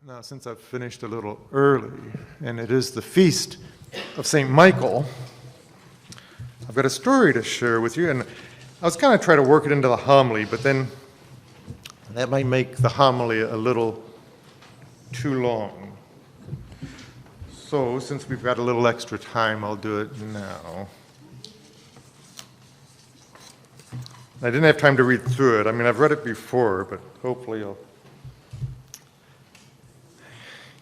Now, since I've finished a little early, and it is the feast of St. Michael, I've got a story to share with you, and I was kind of trying to work it into the homily, but then that might make the homily a little too long. So, since we've got a little extra time, I'll do it now. I didn't have time to read through it. I mean, I've read it before, but hopefully I'll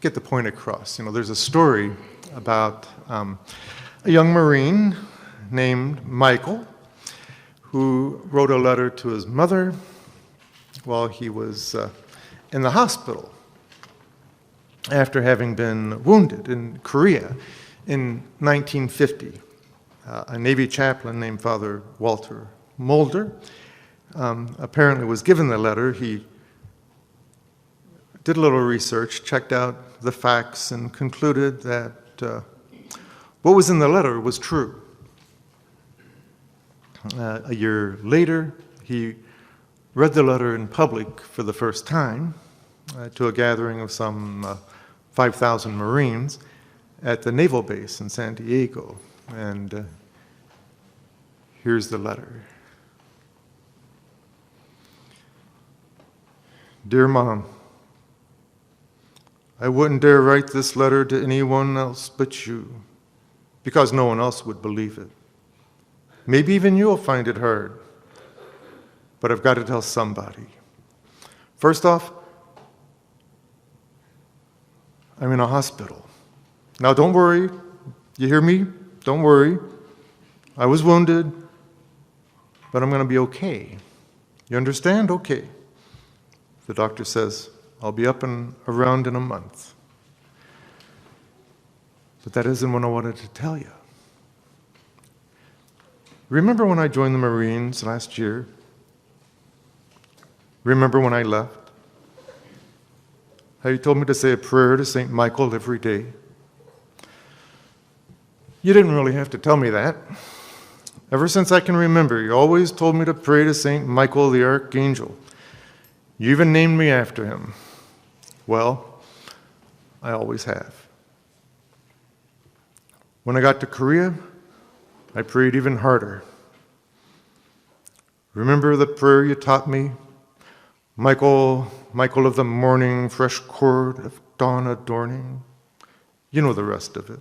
get the point across. You know, there's a story about a young Marine named Michael who wrote a letter to his mother while he was in the hospital after having been wounded in Korea in 1950. A Navy chaplain named Father Walter Mulder apparently was given the letter. He did a little research, checked out the facts, and concluded that what was in the letter was true. A year later, he read the letter in public for the first time to a gathering of some 5,000 Marines at the naval base in San Diego. And here's the letter. Dear Mom, I wouldn't dare write this letter to anyone else but you, because no one else would believe it. Maybe even you'll find it hard, but I've got to tell somebody. First off, I'm in a hospital. Now don't worry, you hear me? Don't worry. I was wounded, but I'm going to be okay. You understand? Okay. The doctor says, I'll be up and around in a month. But that isn't what I wanted to tell you. Remember when I joined the Marines last year? Remember when I left? How you told me to say a prayer to St. Michael every day? You didn't really have to tell me that. Ever since I can remember, you always told me to pray to St. Michael the Archangel. You even named me after him. Well, I always have. When I got to Korea, I prayed even harder. Remember the prayer you taught me? Michael, Michael of the morning, fresh cord of dawn adorning. You know the rest of it.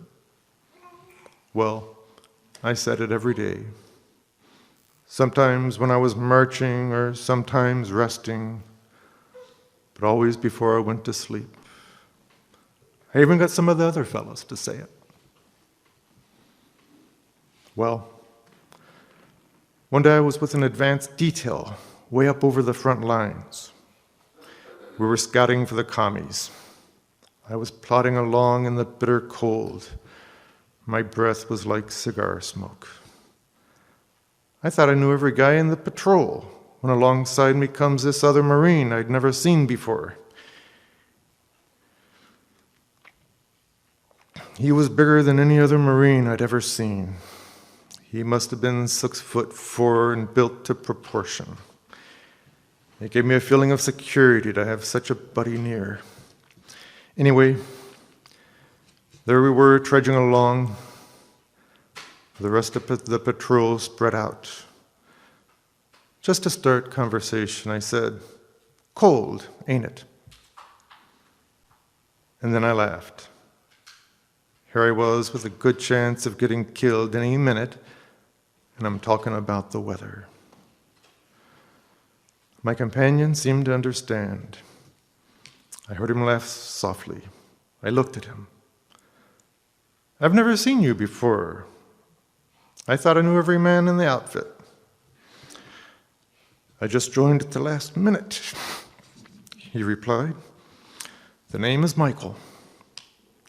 Well, I said it every day. Sometimes when I was marching or sometimes resting, but always before I went to sleep. I even got some of the other fellows to say it. Well, one day I was with an advanced detail way up over the front lines. We were scouting for the commies. I was plodding along in the bitter cold. My breath was like cigar smoke. I thought I knew every guy in the patrol, when alongside me comes this other Marine I'd never seen before. He was bigger than any other Marine I'd ever seen. He must have been 6'4" and built to proportion. It gave me a feeling of security to have such a buddy near. Anyway, there we were trudging along. The rest of the patrol spread out. Just to start conversation, I said, "Cold, ain't it?" And then I laughed. Here I was with a good chance of getting killed any minute, and I'm talking about the weather. My companion seemed to understand. I heard him laugh softly. I looked at him. "I've never seen you before. I thought I knew every man in the outfit." "I just joined at the last minute," he replied. "The name is Michael."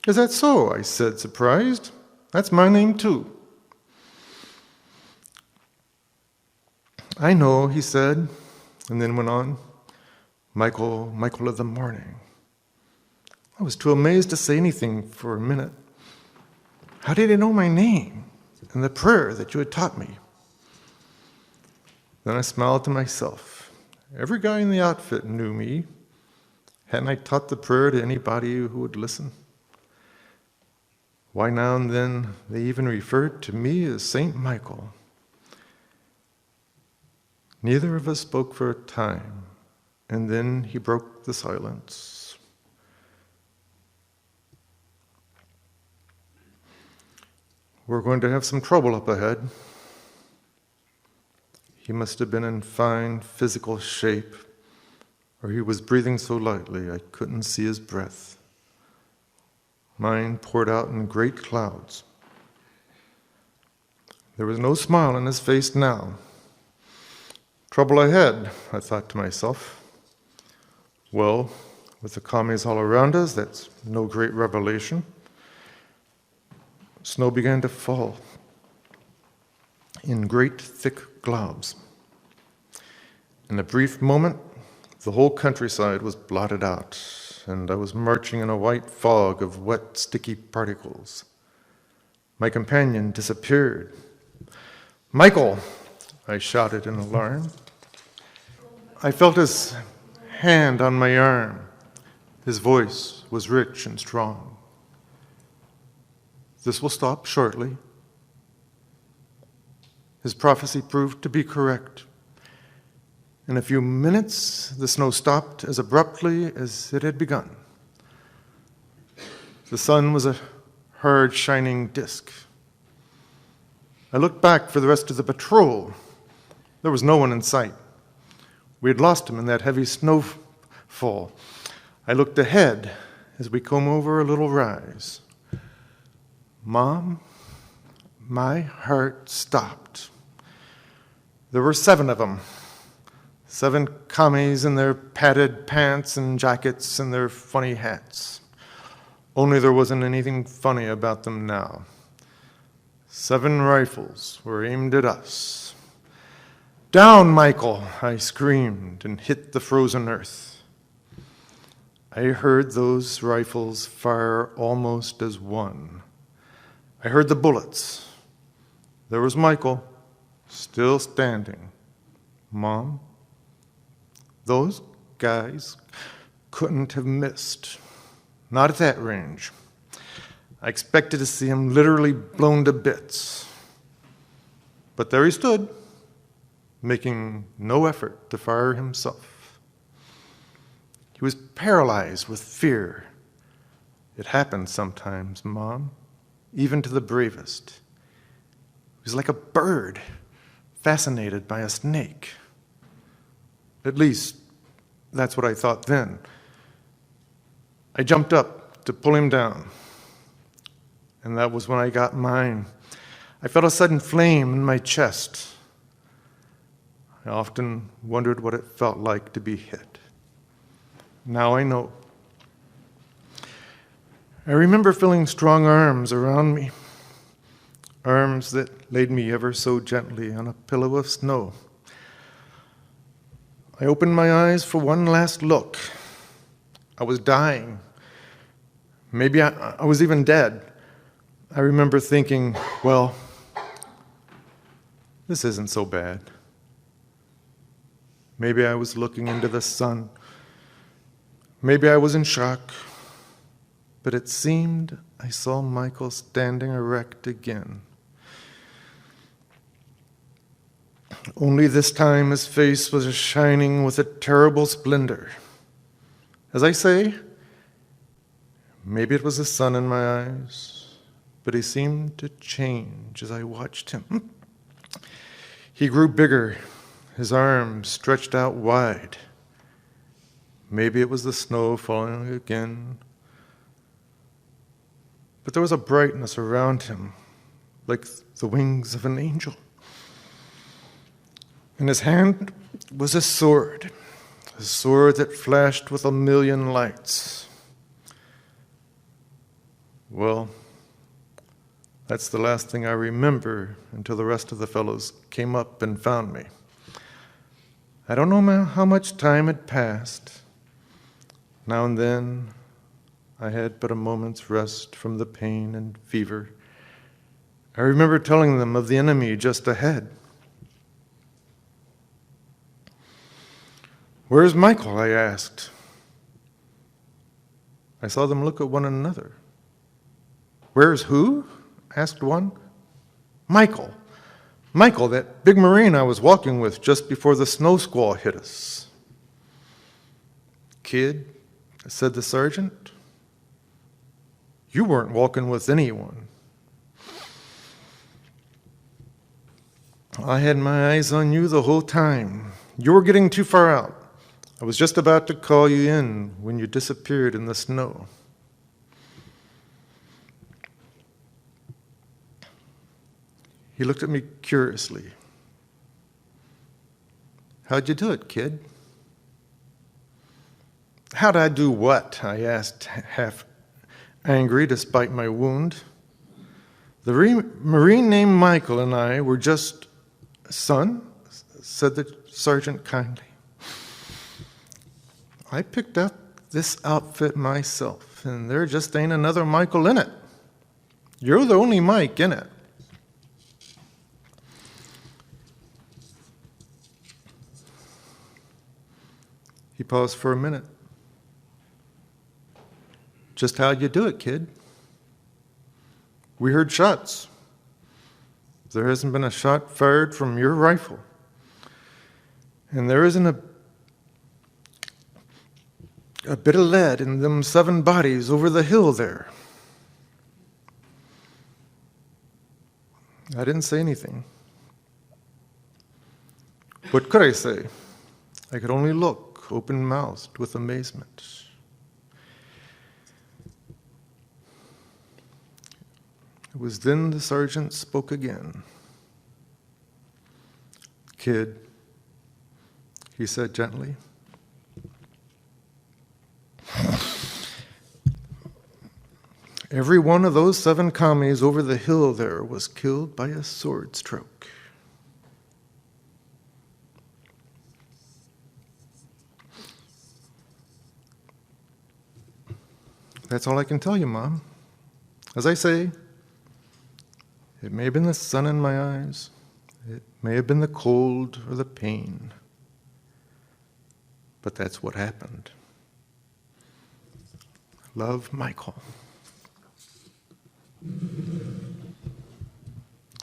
"Is that so?" I said, surprised. "That's my name too." "I know," he said, and then went on, "Michael, Michael of the morning." I was too amazed to say anything for a minute. How did he know my name and the prayer that you had taught me? Then I smiled to myself. Every guy in the outfit knew me. Hadn't I taught the prayer to anybody who would listen? Why, now and then they even referred to me as Saint Michael. Neither of us spoke for a time, and then he broke the silence. We're going to have some trouble up ahead. He must have been in fine physical shape, or he was breathing so lightly I couldn't see his breath. Mine poured out in great clouds. There was no smile on his face now. Trouble ahead, I thought to myself. Well, with the commies all around us, that's no great revelation. Snow began to fall in great thick globs. In a brief moment, the whole countryside was blotted out, and I was marching in a white fog of wet, sticky particles. My companion disappeared. "Michael!" I shouted in alarm. I felt his hand on my arm. His voice was rich and strong. "This will stop shortly." His prophecy proved to be correct. In a few minutes, the snow stopped as abruptly as it had begun. The sun was a hard, shining disk. I looked back for the rest of the patrol. There was no one in sight. We had lost him in that heavy snowfall. I looked ahead as we came over a little rise. Mom, my heart stopped. There were 7 of them. 7 commies in their padded pants and jackets and their funny hats. Only there wasn't anything funny about them now. 7 rifles were aimed at us. "Down, Michael!" I screamed and hit the frozen earth. I heard those rifles fire almost as one. I heard the bullets. There was Michael, still standing. Mom, those guys couldn't have missed. Not at that range. I expected to see him literally blown to bits. But there he stood, making no effort to fire himself. He was paralyzed with fear. It happens sometimes, Mom, even to the bravest. He was like a bird fascinated by a snake. At least, that's what I thought then. I jumped up to pull him down, and that was when I got mine. I felt a sudden flame in my chest. I often wondered what it felt like to be hit. Now I know. I remember feeling strong arms around me, arms that laid me ever so gently on a pillow of snow. I opened my eyes for one last look. I was dying. Maybe I was even dead. I remember thinking, well, this isn't so bad. Maybe I was looking into the sun. Maybe I was in shock. But it seemed I saw Michael standing erect again. Only this time his face was shining with a terrible splendor. As I say, maybe it was the sun in my eyes, but he seemed to change as I watched him. He grew bigger, his arms stretched out wide. Maybe it was the snow falling again, but there was a brightness around him, like the wings of an angel. In his hand was a sword that flashed with a million lights. Well, that's the last thing I remember until the rest of the fellows came up and found me. I don't know how much time had passed. Now and then, I had but a moment's rest from the pain and fever. I remember telling them of the enemy just ahead. "Where's Michael?" I asked. I saw them look at one another. Where's who? Asked one. Michael. Michael, that big Marine I was walking with just before the snow squall hit us. Kid, said the sergeant, you weren't walking with anyone. I had my eyes on you the whole time. You were getting too far out. I was just about to call you in when you disappeared in the snow. He looked at me curiously. How'd you do it, kid? How'd I do what? I asked, half angry despite my wound. The Marine named Michael and I were just, son, said the sergeant kindly. I picked up this outfit myself, and there just ain't another Michael in it. You're the only Mike in it. He paused for a minute. Just how'd you do it, kid? We heard shots. There hasn't been a shot fired from your rifle. And there isn't a bit of lead in them 7 bodies over the hill there. I didn't say anything. What could I say? I could only look, open-mouthed with amazement. It was then the sergeant spoke again. Kid, he said gently, every one of those 7 commies over the hill there was killed by a sword stroke. That's all I can tell you, Mom. As I say, it may have been the sun in my eyes. It may have been the cold or the pain. But that's what happened. Love, Michael.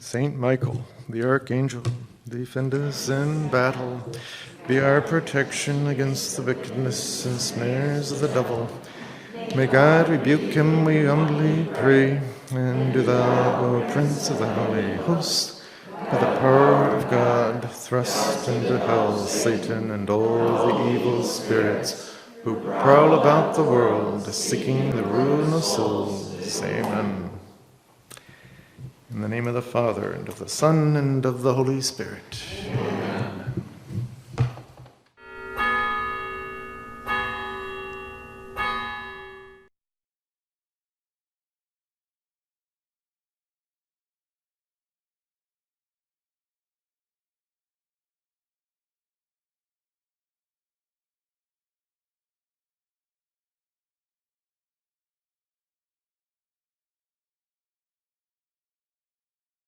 Saint Michael, the Archangel, defend us in battle. Be our protection against the wickedness and snares of the devil. May God rebuke him, we humbly pray. And do thou, O Prince of the Holy Host, by the power of God, thrust into hell Satan and all the evil spirits who prowl about the world, seeking the ruin of souls. Amen. In the name of the Father, and of the Son, and of the Holy Spirit. Amen.